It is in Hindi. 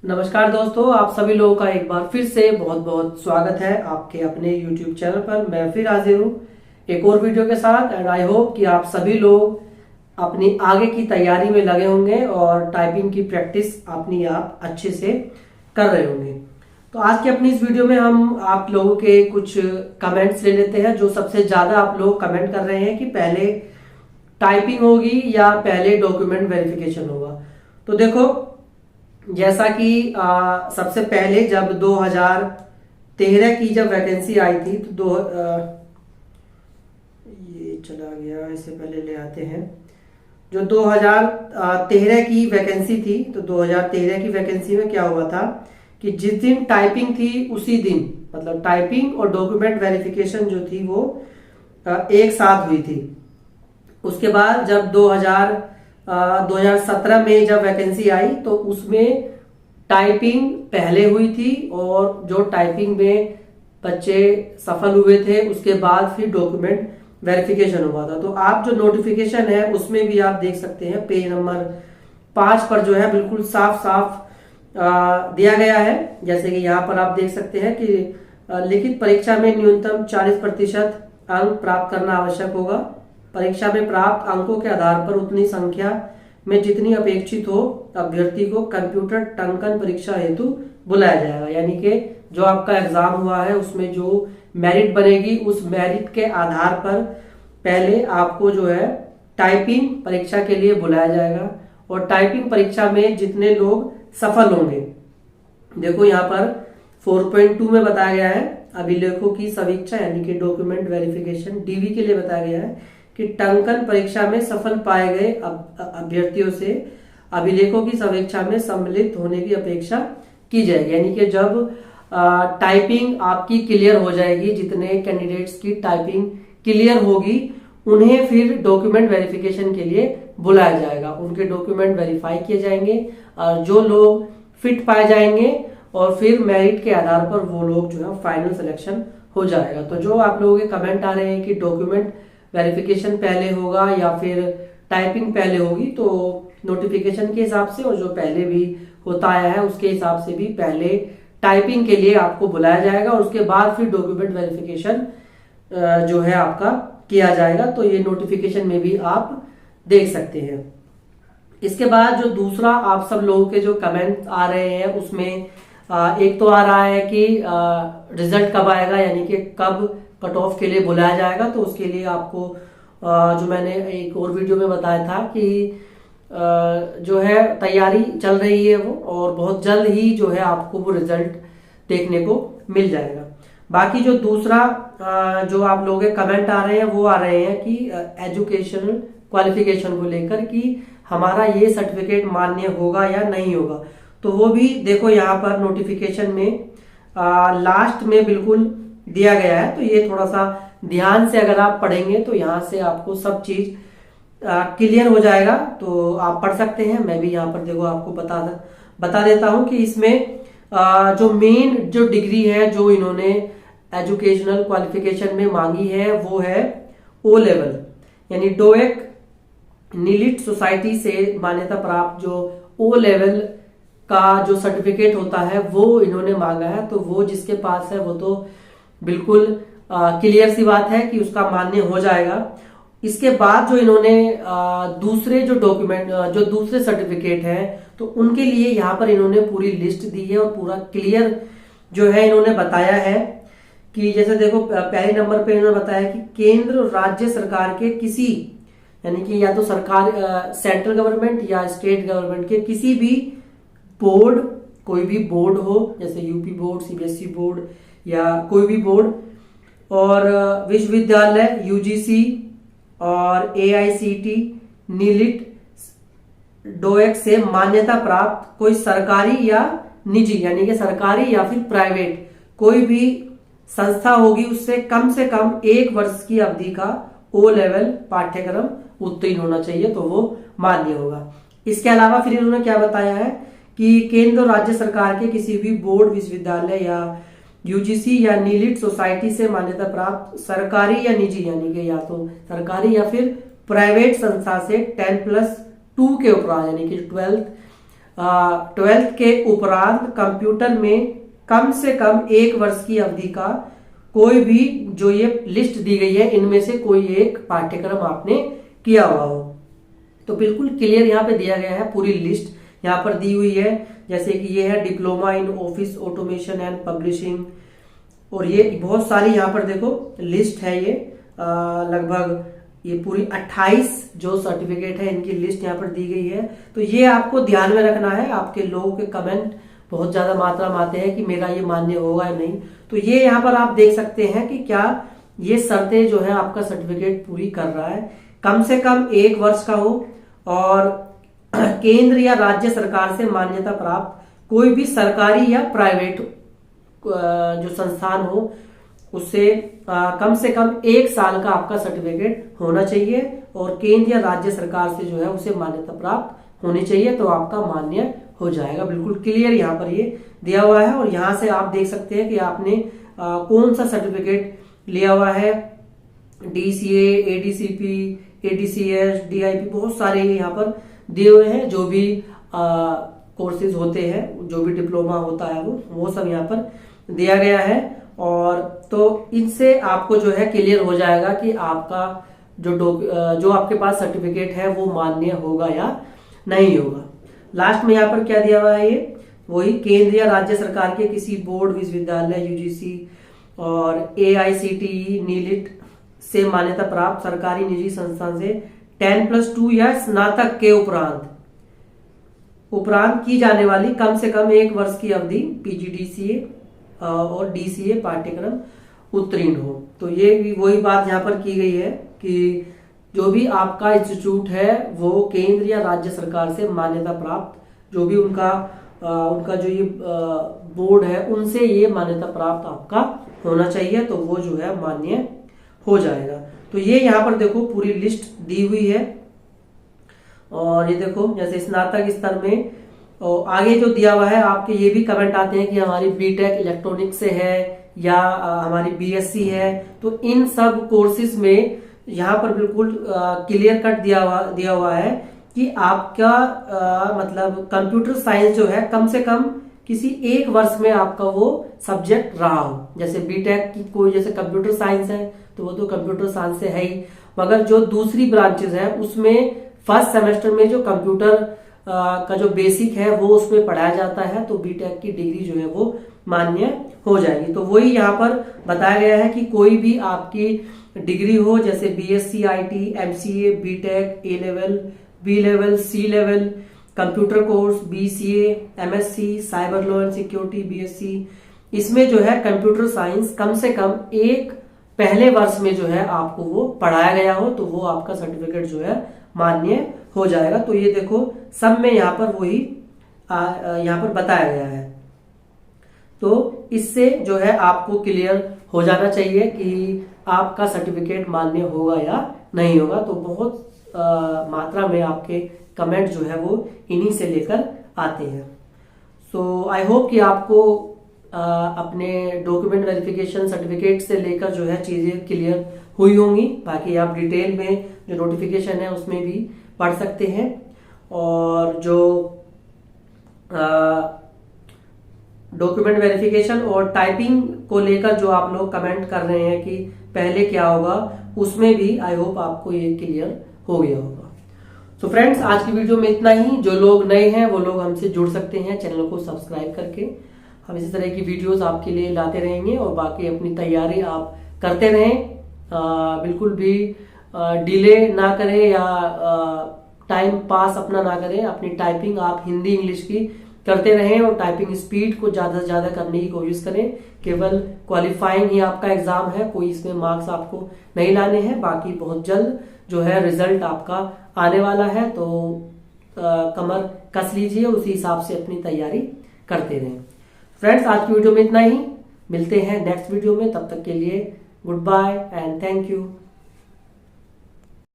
नमस्कार दोस्तों, आप सभी लोगों का एक बार फिर से बहुत बहुत स्वागत है आपके अपने YouTube चैनल पर। मैं फिर हाजिर हूँ एक और वीडियो के साथ एंड आई होप कि आप सभी लोग अपनी आगे की तैयारी में लगे होंगे और टाइपिंग की प्रैक्टिस अपनी आप अच्छे से कर रहे होंगे। तो आज की अपनी इस वीडियो में हम आप लोगों के कुछ कमेंट्स ले लेते हैं। जो सबसे ज्यादा आप लोग कमेंट कर रहे हैं कि पहले टाइपिंग होगी या पहले डॉक्यूमेंट वेरिफिकेशन होगा। तो देखो, जैसा कि सबसे पहले जब 2013 की जब वैकेंसी आई थी तो ये चला गया, इससे पहले ले आते हैं। जो 2013 की वैकेंसी थी तो 2013 की वैकेंसी में क्या हुआ था कि जिस दिन टाइपिंग थी उसी दिन, मतलब टाइपिंग और डॉक्यूमेंट वेरिफिकेशन जो थी वो एक साथ हुई थी। उसके बाद जब 2017 में जब वैकेंसी आई तो उसमें टाइपिंग पहले हुई थी और जो टाइपिंग में बच्चे सफल हुए थे उसके बाद फिर डॉक्यूमेंट वेरिफिकेशन हुआ था। तो आप जो नोटिफिकेशन है उसमें भी आप देख सकते हैं पेज नंबर 5 पर जो है बिल्कुल साफ साफ दिया गया है। जैसे कि यहाँ पर आप देख सकते हैं कि लिखित परीक्षा में न्यूनतम 40% अंक प्राप्त करना आवश्यक होगा। परीक्षा में प्राप्त अंकों के आधार पर उतनी संख्या में जितनी अपेक्षित हो अभ्यर्थी को कंप्यूटर टंकन परीक्षा हेतु बुलाया जाएगा। यानी कि जो आपका एग्जाम हुआ है उसमें जो मेरिट बनेगी उस मेरिट के आधार पर पहले आपको जो है टाइपिंग परीक्षा के लिए बुलाया जाएगा और टाइपिंग परीक्षा में जितने लोग सफल होंगे, देखो यहाँ पर 4.2 में बताया गया है अभिलेखों की समीक्षा यानी कि डॉक्यूमेंट वेरिफिकेशन डीवी के लिए बताया गया है कि टंकन परीक्षा में सफल पाए गए अभ्यर्थियों से अभिलेखों की समीक्षा में सम्मिलित होने की अपेक्षा की जाएगी। यानी कि जब टाइपिंग आपकी क्लियर हो जाएगी, जितने कैंडिडेट्स की टाइपिंग क्लियर होगी उन्हें फिर डॉक्यूमेंट वेरिफिकेशन के लिए बुलाया जाएगा। उनके डॉक्यूमेंट वेरीफाई किए जाएंगे और जो लोग फिट पाए जाएंगे और फिर मेरिट के आधार पर वो लोग जो है फाइनल सिलेक्शन हो जाएगा। तो जो आप लोगों के कमेंट आ रहे हैं कि डॉक्यूमेंट वेरिफिकेशन पहले होगा या फिर टाइपिंग पहले होगी, तो नोटिफिकेशन के हिसाब से और जो पहले भी होता आया है उसके हिसाब से भी पहले टाइपिंग के लिए आपको बुलाया जाएगा और उसके बाद फिर डॉक्यूमेंट वेरिफिकेशन जो है आपका किया जाएगा। तो ये नोटिफिकेशन में भी आप देख सकते हैं। इसके बाद जो दूसरा आप सब लोगों के जो कमेंट आ रहे हैं उसमें एक तो आ रहा है कि रिजल्ट कब आएगा, यानी कि कब कट ऑफ के लिए बुलाया जाएगा। तो उसके लिए आपको जो मैंने एक और वीडियो में बताया था कि जो है तैयारी चल रही है वो और बहुत जल्द ही जो है आपको वो रिजल्ट देखने को मिल जाएगा। बाकी जो दूसरा जो आप लोगों के कमेंट आ रहे हैं वो आ रहे हैं कि एजुकेशनल क्वालिफिकेशन को लेकर कि हमारा ये सर्टिफिकेट मान्य होगा या नहीं होगा। तो वो भी देखो यहाँ पर नोटिफिकेशन में लास्ट में बिल्कुल दिया गया है। तो ये थोड़ा सा ध्यान से अगर आप पढ़ेंगे तो यहाँ से आपको सब चीज क्लियर हो जाएगा। तो आप पढ़ सकते हैं। मैं भी यहाँ पर देखो आपको बता देता हूँ कि इसमें जो मेन जो डिग्री है जो इन्होंने एजुकेशनल क्वालिफिकेशन में मांगी है वो है ओ लेवल, यानी डोएक नीलिट सोसाइटी से मान्यता प्राप्त जो ओ लेवल का जो सर्टिफिकेट होता है वो इन्होंने मांगा है। तो वो जिसके पास है वो तो बिल्कुल क्लियर सी बात है कि उसका मान्य हो जाएगा। इसके बाद जो इन्होंने दूसरे जो डॉक्यूमेंट जो दूसरे सर्टिफिकेट हैं तो उनके लिए यहाँ पर इन्होंने पूरी लिस्ट दी है और पूरा क्लियर जो है इन्होंने बताया है कि जैसे देखो पहले नंबर पे इन्होंने बताया कि केंद्र और राज्य सरकार के किसी, यानी कि या तो सरकार सेंट्रल गवर्नमेंट या स्टेट गवर्नमेंट के किसी भी बोर्ड, कोई भी बोर्ड हो जैसे यूपी बोर्ड, सीबीएसई बोर्ड या कोई भी बोर्ड, और विश्वविद्यालय यूजीसी और एआईसीटी नीलिट डोएक से मान्यता प्राप्त कोई सरकारी या निजी, यानी कि सरकारी या फिर प्राइवेट कोई भी संस्था होगी उससे कम 1 वर्ष की अवधि का ओ लेवल पाठ्यक्रम उत्तीर्ण होना चाहिए तो वो मान्य होगा। इसके अलावा फिर इन्होंने क्या बताया है कि केंद्र और राज्य सरकार के किसी भी बोर्ड, विश्वविद्यालय या यूजीसी या नीलिट सोसाइटी से मान्यता प्राप्त सरकारी या निजी, यानी कि या तो सरकारी या फिर प्राइवेट संस्था से 10+2 के उपरांत यानी कि 12 12th के उपरांत कंप्यूटर में कम से कम 1 वर्ष की अवधि का कोई भी जो ये लिस्ट दी गई है इनमें से कोई एक पाठ्यक्रम आपने किया हुआ हो। तो बिल्कुल क्लियर यहाँ पे दिया गया है, पूरी लिस्ट यहाँ पर दी हुई है। जैसे कि ये है diploma in office automation and publishing, और ये बहुत सारी यहाँ पर देखो लिस्ट है। ये लगभग ये पूरी 28 जो सर्टिफिकेट है इनकी लिस्ट यहाँ पर दी गई है। तो ये आपको ध्यान में रखना है। आपके लोगों के कमेंट बहुत ज्यादा मात्रा में आते हैं कि मेरा ये मान्य होगा या नहीं। तो ये यहाँ पर आप देख सकते हैं कि क्या ये शर्तें जो है आपका सर्टिफिकेट पूरी कर रहा है। कम से कम 1 वर्ष का हो और केंद्र या राज्य सरकार से मान्यता प्राप्त कोई भी सरकारी या प्राइवेट जो संस्थान हो उससे कम से कम 1 साल का आपका सर्टिफिकेट होना चाहिए, और केंद्र या राज्य सरकार से जो है उसे मान्यता प्राप्त होनी चाहिए, तो आपका मान्य हो जाएगा। बिल्कुल क्लियर यहाँ पर ये दिया हुआ है। और यहाँ से आप देख सकते हैं कि आपने कौन सा सर्टिफिकेट लिया हुआ है। DCA, ADCP, ADCS, DIP, बहुत सारे यहाँ पर दिए हुए हैं। जो भी कोर्सेज होते हैं, जो भी डिप्लोमा होता है वो सब यहाँ पर दिया गया है। और तो इनसे आपको जो है क्लियर हो जाएगा कि आपका जो आपके पास सर्टिफिकेट है वो मान्य होगा या नहीं होगा। लास्ट में यहाँ पर क्या दिया हुआ है, ये वही केंद्र या राज्य सरकार के किसी बोर्ड, विश्वविद्यालय, UGC और AICTE नीलिट से मान्यता प्राप्त सरकारी निजी संस्थान से 10+2 या स्नातक के उपरांत की जाने वाली कम से कम 1 वर्ष की अवधि PGDCA और DCA पाठ्यक्रम उत्तीर्ण हो। तो ये भी वही बात यहाँ पर की गई है कि जो भी आपका इंस्टीट्यूट है वो केंद्र या राज्य सरकार से मान्यता प्राप्त, जो भी उनका जो ये बोर्ड है उनसे ये मान्यता प्राप्त आपका होना चाहिए, तो वो जो है मान्य हो जाएगा। तो ये यहाँ पर देखो पूरी लिस्ट दी हुई है। और ये देखो जैसे स्नातक स्तर में और आगे जो दिया हुआ है, आपके ये भी कमेंट आते हैं कि हमारी बीटेक इलेक्ट्रॉनिक्स से है या हमारी BSc है। तो इन सब कोर्सेज में यहाँ पर बिल्कुल क्लियर कट दिया हुआ है कि आपका मतलब कंप्यूटर साइंस जो है कम से कम किसी 1 वर्ष में आपका वो सब्जेक्ट रहा हो। जैसे बीटेक की कोई जैसे कंप्यूटर साइंस है तो वो तो कंप्यूटर साइंस से है ही, मगर जो दूसरी ब्रांचेस है उसमें फर्स्ट सेमेस्टर में जो कंप्यूटर का जो बेसिक है वो उसमें पढ़ाया जाता है, तो बीटेक की डिग्री जो है वो मान्य हो जाएगी। तो वही यहाँ पर बताया गया है कि कोई भी आपकी डिग्री हो, जैसे BSc IT, MCA, BTech, A level, B level, C level, computer course, BCA, MSc, cyber law and security, BSc, इसमें जो है कंप्यूटर साइंस कम से कम 1 पहले वर्ष में जो है आपको वो पढ़ाया गया हो, तो वो आपका सर्टिफिकेट जो है मान्य हो जाएगा। तो ये देखो सब में यहाँ पर वही यहाँ पर बताया गया है। तो इससे जो है आपको क्लियर हो जाना चाहिए कि आपका सर्टिफिकेट मान्य होगा या नहीं होगा। तो बहुत मात्रा में आपके कमेंट जो है वो इन्हीं से लेकर आते हैं। सो आई होप कि आपको अपने डॉक्यूमेंट वेरिफिकेशन सर्टिफिकेट से लेकर जो है चीजें क्लियर हुई होंगी। बाकी आप डिटेल में जो नोटिफिकेशन है उसमें भी पढ़ सकते हैं। और जो डॉक्यूमेंट वेरिफिकेशन और टाइपिंग को लेकर जो आप लोग कमेंट कर रहे हैं कि पहले क्या होगा, उसमें भी आई होप आपको ये क्लियर हो गया होगा। सो फ्रेंड्स, आज की वीडियो में इतना ही। जो लोग नए हैं वो लोग हमसे जुड़ सकते हैं चैनल को सब्सक्राइब करके। हम इसी तरह की वीडियोस आपके लिए लाते रहेंगे और बाकी अपनी तैयारी आप करते रहें। बिल्कुल भी डिले ना करें या टाइम पास अपना ना करें। अपनी टाइपिंग आप हिंदी इंग्लिश की करते रहें और टाइपिंग स्पीड को ज्यादा से ज्यादा करने की कोशिश करें। केवल क्वालिफाइंग ही आपका एग्जाम है, कोई इसमें मार्क्स आपको नहीं लाने हैं। बाकी बहुत जल्द जो है रिजल्ट आपका आने वाला है, तो कमर कस लीजिए, उसी हिसाब से अपनी तैयारी करते रहें। फ्रेंड्स, आज की वीडियो में इतना ही। मिलते हैं नेक्स्ट वीडियो में, तब तक के लिए goodbye and thank you.